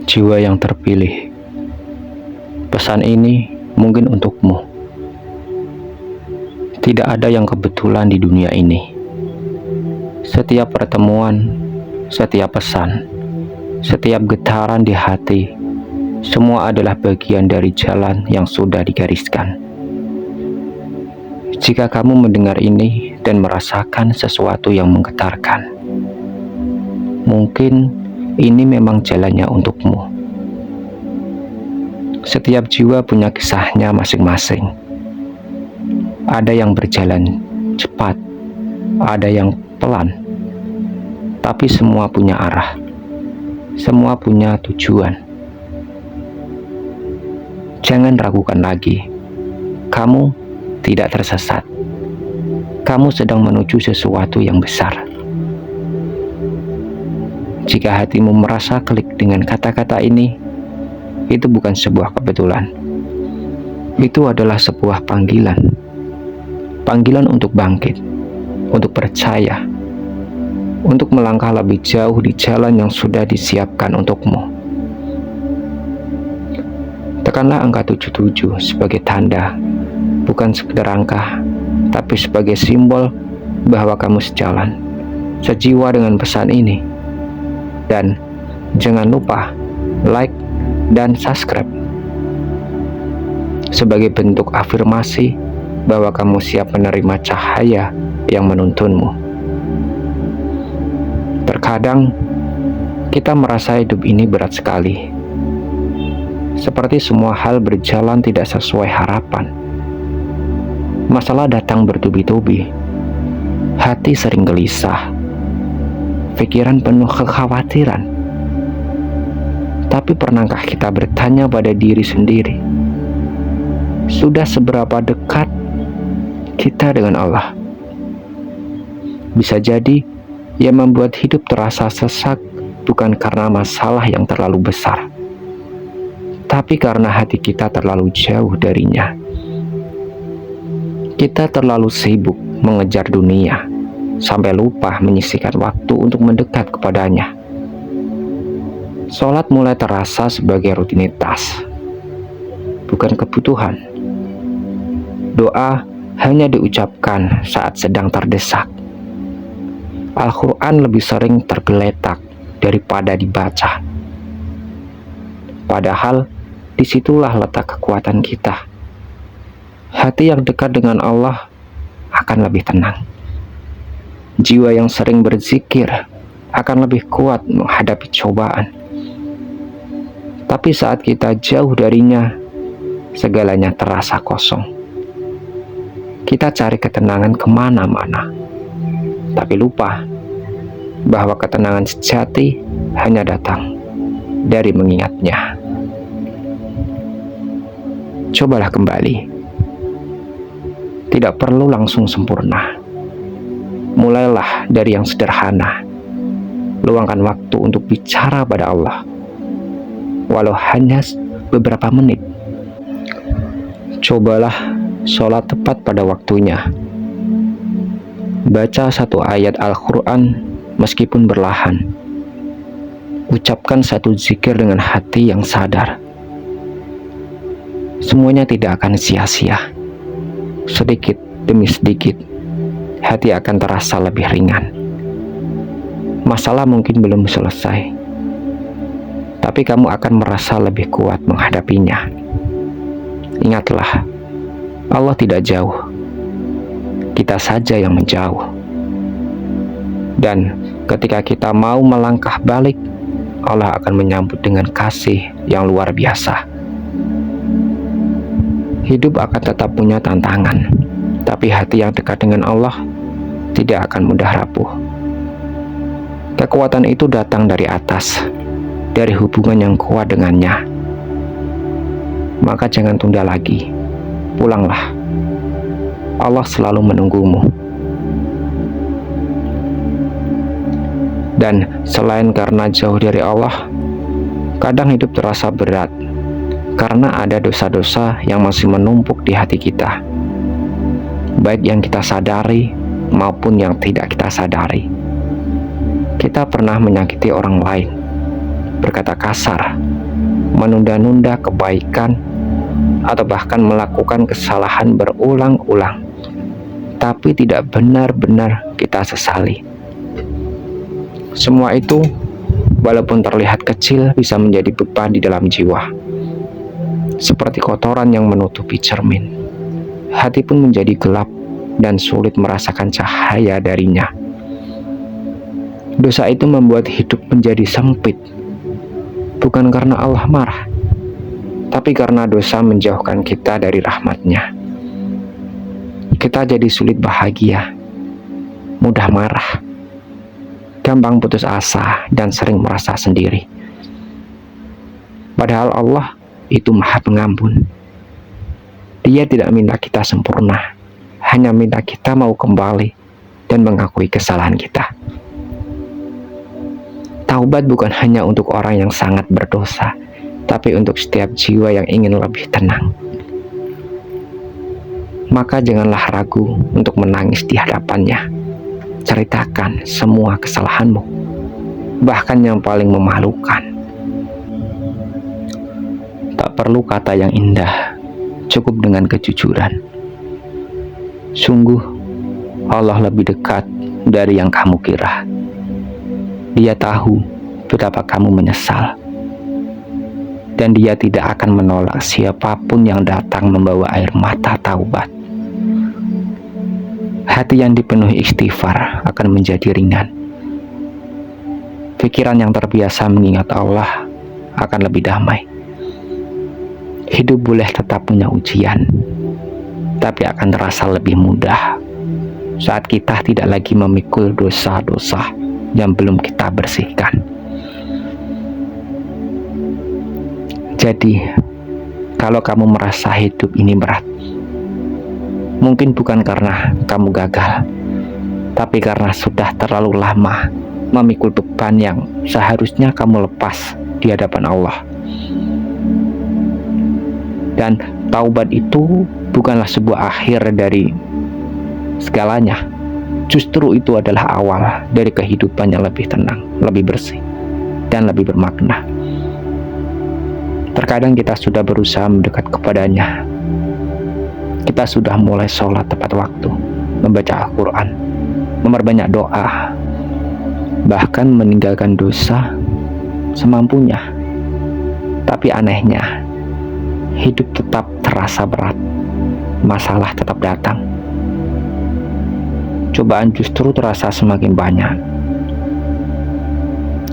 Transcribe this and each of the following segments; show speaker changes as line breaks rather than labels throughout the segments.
jiwa yang terpilih. Pesan ini mungkin untukmu. Tidak ada yang kebetulan di dunia ini. Setiap pertemuan, setiap pesan, setiap getaran di hati, semua adalah bagian dari jalan yang sudah digariskan. Jika kamu mendengar ini dan merasakan sesuatu yang menggetarkan, mungkin ini memang jalannya untukmu. Setiap jiwa punya kisahnya masing-masing. Ada yang berjalan cepat, ada yang pelan, tapi semua punya arah, semua punya tujuan. Jangan ragukan lagi, kamu tidak tersesat. Kamu sedang menuju sesuatu yang besar. Jika hatimu merasa klik dengan kata-kata ini, itu bukan sebuah kebetulan. Itu adalah sebuah panggilan. Panggilan untuk bangkit, untuk percaya, untuk melangkah lebih jauh di jalan yang sudah disiapkan untukmu. Tekanlah angka 77 sebagai tanda, bukan sekedar angka, tapi sebagai simbol bahwa kamu sejalan, sejiwa dengan pesan ini. Dan jangan lupa like dan subscribe sebagai bentuk afirmasi bahwa kamu siap menerima cahaya yang menuntunmu. Terkadang kita merasa hidup ini berat sekali, seperti semua hal berjalan tidak sesuai harapan. Masalah datang bertubi-tubi, hati sering gelisah, pikiran penuh kekhawatiran. Tapi pernahkah kita bertanya pada diri sendiri, sudah seberapa dekat kita dengan Allah? Bisa jadi yang membuat hidup terasa sesak bukan karena masalah yang terlalu besar, tapi karena hati kita terlalu jauh darinya. Kita terlalu sibuk mengejar dunia sampai lupa menyisihkan waktu untuk mendekat kepadanya. Sholat mulai terasa sebagai rutinitas, bukan kebutuhan. Doa hanya diucapkan saat sedang terdesak. Al-Quran lebih sering tergeletak daripada dibaca. Padahal disitulah letak kekuatan kita. Hati yang dekat dengan Allah akan lebih tenang. Jiwa yang sering berzikir akan lebih kuat menghadapi cobaan. Tapi saat kita jauh darinya, segalanya terasa kosong. Kita cari ketenangan kemana-mana, tapi lupa bahwa ketenangan sejati hanya datang dari mengingatnya. Cobalah kembali. Tidak perlu langsung sempurna. Mulailah dari yang sederhana. Luangkan waktu untuk bicara pada Allah, walau hanya beberapa menit. Cobalah sholat tepat pada waktunya. Baca satu ayat Al-Quran meskipun berlahan. Ucapkan satu zikir dengan hati yang sadar. Semuanya tidak akan sia-sia. Sedikit demi sedikit, hati akan terasa lebih ringan. Masalah mungkin belum selesai, tapi kamu akan merasa lebih kuat menghadapinya. Ingatlah, Allah tidak jauh, kita saja yang menjauh. Dan ketika kita mau melangkah balik, Allah akan menyambut dengan kasih yang luar biasa. Hidup akan tetap punya tantangan, tapi hati yang dekat dengan Allah tidak akan mudah rapuh. Kekuatan itu datang dari atas, dari hubungan yang kuat dengannya. Maka jangan tunda lagi, pulanglah. Allah selalu menunggumu. Dan selain karena jauh dari Allah, kadang hidup terasa berat karena ada dosa-dosa yang masih menumpuk di hati kita, baik yang kita sadari maupun yang tidak kita sadari. Kita pernah menyakiti orang lain, berkata kasar, menunda-nunda kebaikan, atau bahkan melakukan kesalahan berulang-ulang, tapi tidak benar-benar kita sesali. Semua itu, walaupun terlihat kecil, bisa menjadi beban di dalam jiwa. Seperti kotoran yang menutupi cermin, hati pun menjadi gelap dan sulit merasakan cahaya darinya. Dosa itu membuat hidup menjadi sempit, bukan karena Allah marah, tapi karena dosa menjauhkan kita dari rahmat-Nya. Kita jadi sulit bahagia, mudah marah, gampang putus asa, dan sering merasa sendiri. Padahal Allah itu Maha Pengampun. Dia tidak minta kita sempurna, hanya minta kita mau kembali dan mengakui kesalahan kita. Taubat bukan hanya untuk orang yang sangat berdosa, tapi untuk setiap jiwa yang ingin lebih tenang. Maka janganlah ragu untuk menangis di hadapannya. Ceritakan semua kesalahanmu, bahkan yang paling memalukan. Tak perlu kata yang indah, cukup dengan kejujuran. Sungguh, Allah lebih dekat dari yang kamu kira. Dia tahu betapa kamu menyesal, dan Dia tidak akan menolak siapapun yang datang membawa air mata taubat. Hati yang dipenuhi istighfar akan menjadi ringan. Pikiran yang terbiasa mengingat Allah akan lebih damai. Hidup boleh tetap punya ujian, tapi akan terasa lebih mudah saat kita tidak lagi memikul dosa-dosa yang belum kita bersihkan. Jadi, kalau kamu merasa hidup ini berat, mungkin bukan karena kamu gagal, tapi karena sudah terlalu lama memikul beban yang seharusnya kamu lepas di hadapan Allah. Dan taubat itu bukanlah sebuah akhir dari segalanya. Justru itu adalah awal dari kehidupan yang lebih tenang, lebih bersih, dan lebih bermakna. Terkadang kita sudah berusaha mendekat kepadanya. Kita sudah mulai sholat tepat waktu, membaca Al-Quran, memperbanyak doa, bahkan meninggalkan dosa semampunya. Tapi anehnya, hidup tetap terasa berat, masalah tetap datang. Cobaan justru terasa semakin banyak.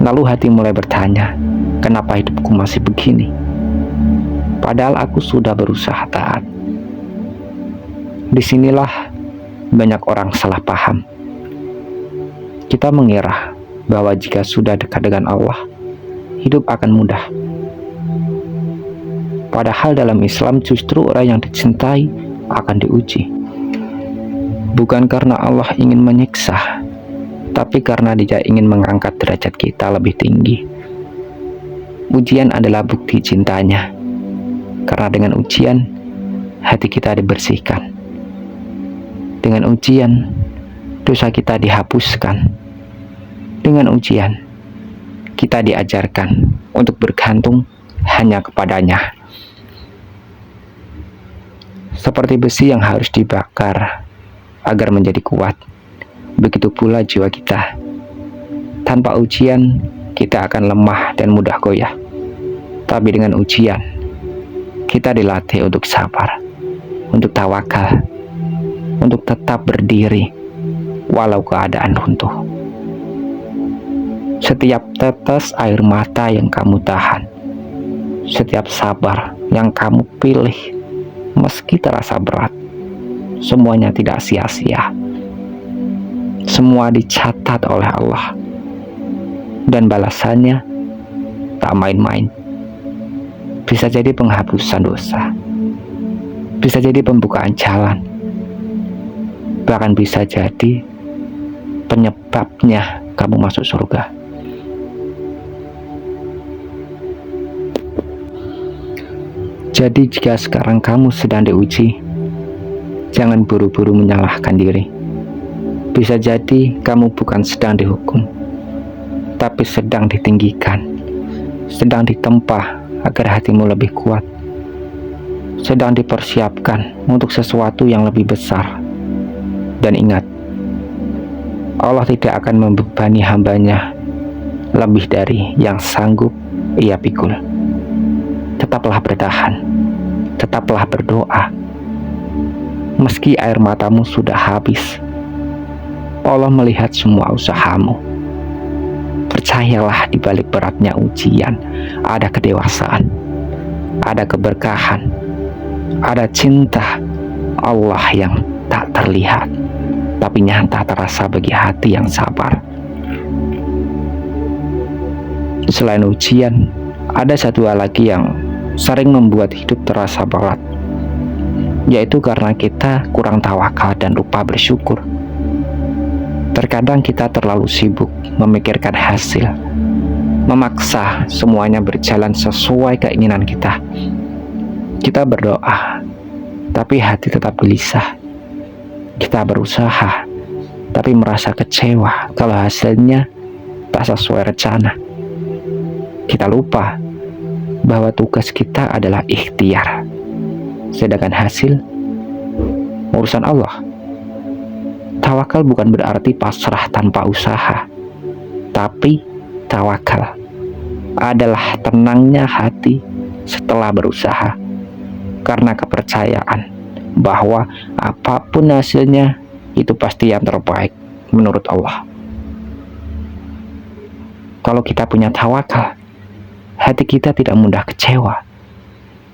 Lalu hati mulai bertanya, kenapa hidupku masih begini? Padahal aku sudah berusaha taat. Disinilah banyak orang salah paham. Kita mengira bahwa jika sudah dekat dengan Allah, hidup akan mudah. Padahal dalam Islam justru orang yang dicintai akan diuji. Bukan karena Allah ingin menyiksa, tapi karena Dia ingin mengangkat derajat kita lebih tinggi. Ujian adalah bukti cintanya, karena dengan ujian, hati kita dibersihkan. Dengan ujian, dosa kita dihapuskan. Dengan ujian, kita diajarkan untuk bergantung hanya kepadanya. Seperti besi yang harus dibakar agar menjadi kuat, begitu pula jiwa kita. Tanpa ujian, kita akan lemah dan mudah goyah. Tapi dengan ujian, kita dilatih untuk sabar, untuk tawakal, untuk tetap berdiri walau keadaan runtuh. Setiap tetes air mata yang kamu tahan, setiap sabar yang kamu pilih, meski terasa berat, semuanya tidak sia-sia. Semua dicatat oleh Allah, dan balasannya tak main-main. Bisa jadi penghapusan dosa, bisa jadi pembukaan jalan, bahkan bisa jadi penyebabnya kamu masuk surga. Jadi jika sekarang kamu sedang diuji, jangan buru-buru menyalahkan diri. Bisa jadi kamu bukan sedang dihukum, tapi sedang ditinggikan. sedang ditempa agar hatimu lebih kuat, sedang dipersiapkan untuk sesuatu yang lebih besar. Dan ingat, Allah tidak akan membebani hambanya lebih dari yang sanggup ia pikul. Tetaplah bertahan, tetaplah berdoa. Meski air matamu sudah habis, Allah melihat semua usahamu. Percayalah, di balik beratnya ujian ada kedewasaan, ada keberkahan, ada cinta Allah yang tak terlihat tapi nyata terasa bagi hati yang sabar. Selain ujian, ada satu hal lagi yang sering membuat hidup terasa berat, yaitu karena kita kurang tawakal dan lupa bersyukur. Terkadang kita terlalu sibuk memikirkan hasil, memaksa semuanya berjalan sesuai keinginan kita. Kita berdoa, tapi hati tetap gelisah. Kita berusaha, tapi merasa kecewa kalau hasilnya tak sesuai rencana. Kita lupa bahwa tugas kita adalah ikhtiar, sedangkan hasil urusan Allah. Tawakal bukan berarti pasrah tanpa usaha, tapi tawakal adalah tenangnya hati setelah berusaha, karena kepercayaan bahwa apapun hasilnya itu pasti yang terbaik menurut Allah. Kalau kita punya tawakal, hati kita tidak mudah kecewa.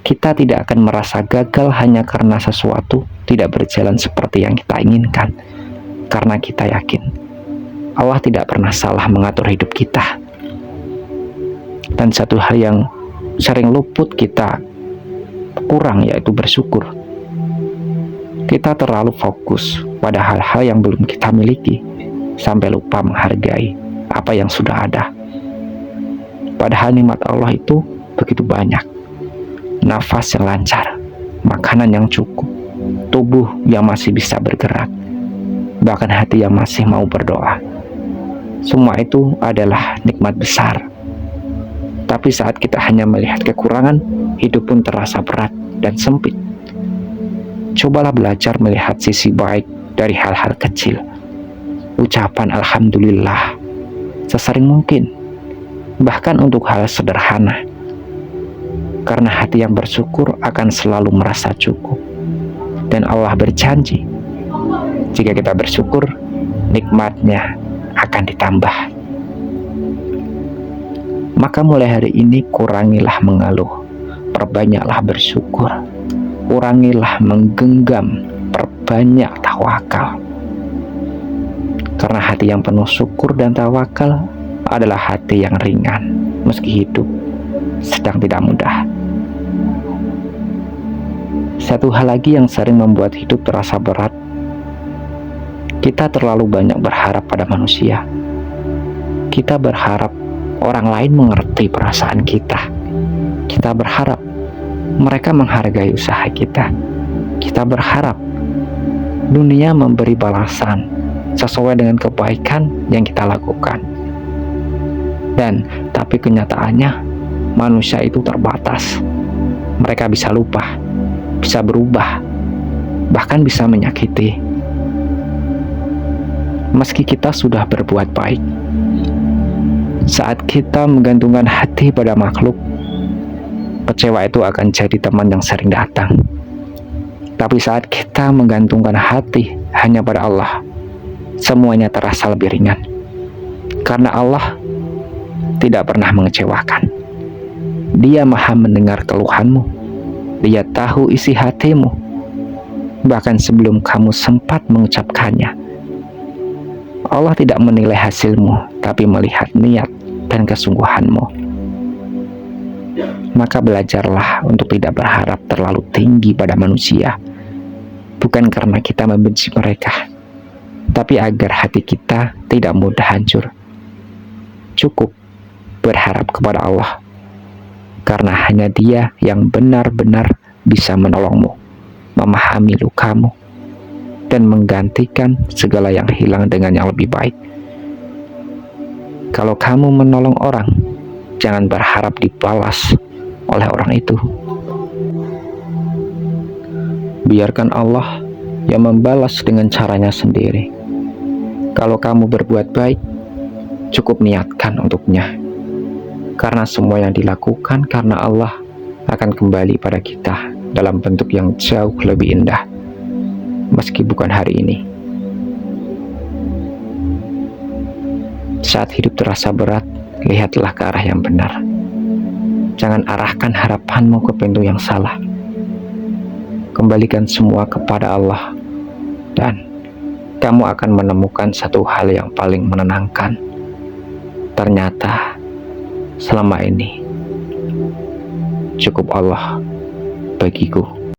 Kita tidak akan merasa gagal hanya karena sesuatu tidak berjalan seperti yang kita inginkan, karena kita yakin Allah tidak pernah salah mengatur hidup kita. Dan satu hal yang sering luput kita kurang, yaitu bersyukur. Kita terlalu fokus pada hal-hal yang belum kita miliki, sampai lupa menghargai apa yang sudah ada. Padahal nikmat Allah itu begitu banyak. Nafas yang lancar, makanan yang cukup, tubuh yang masih bisa bergerak, bahkan hati yang masih mau berdoa. Semua itu adalah nikmat besar. Tapi saat kita hanya melihat kekurangan, hidup pun terasa berat dan sempit. Cobalah belajar melihat sisi baik dari hal-hal kecil. Ucapan alhamdulillah sesering mungkin, bahkan untuk hal sederhana. Karena hati yang bersyukur akan selalu merasa cukup. Dan Allah berjanji, jika kita bersyukur, nikmatnya akan ditambah. Maka mulai hari ini kurangilah mengeluh, perbanyaklah bersyukur, kurangilah menggenggam, perbanyak tawakal. Karena hati yang penuh syukur dan tawakal adalah hati yang ringan, meski hidup sedang tidak mudah. Satu hal lagi yang sering membuat hidup terasa berat, kita terlalu banyak berharap pada manusia. Kita berharap orang lain mengerti perasaan kita. Kita berharap mereka menghargai usaha kita. Kita berharap dunia memberi balasan sesuai dengan kebaikan yang kita lakukan. Tapi kenyataannya manusia itu terbatas. Mereka bisa lupa, bisa berubah, bahkan bisa menyakiti. Meski kita sudah berbuat baik, saat kita menggantungkan hati pada makhluk, kecewa itu akan jadi teman yang sering datang. Tapi saat kita menggantungkan hati hanya pada Allah, semuanya terasa lebih ringan. Karena Allah tidak pernah mengecewakan. Dia maha mendengar keluhanmu. Dia tahu isi hatimu, bahkan sebelum kamu sempat mengucapkannya. Allah tidak menilai hasilmu, tapi melihat niat dan kesungguhanmu. Maka belajarlah untuk tidak berharap terlalu tinggi pada manusia, bukan karena kita membenci mereka, tapi agar hati kita tidak mudah hancur. Cukup berharap kepada Allah, karena hanya Dia yang benar-benar bisa menolongmu, memahami lukamu, dan menggantikan segala yang hilang dengan yang lebih baik. Kalau kamu menolong orang, jangan berharap dibalas oleh orang itu. Biarkan Allah yang membalas dengan caranya sendiri. Kalau kamu berbuat baik, cukup niatkan untuknya. Karena semua yang dilakukan karena Allah akan kembali pada kita dalam bentuk yang jauh lebih indah, meski bukan hari ini. Saat hidup terasa berat, lihatlah ke arah yang benar. Jangan arahkan harapanmu ke pintu yang salah. Kembalikan semua kepada Allah, dan kamu akan menemukan satu hal yang paling menenangkan. Ternyata selama ini cukup Allah bagiku.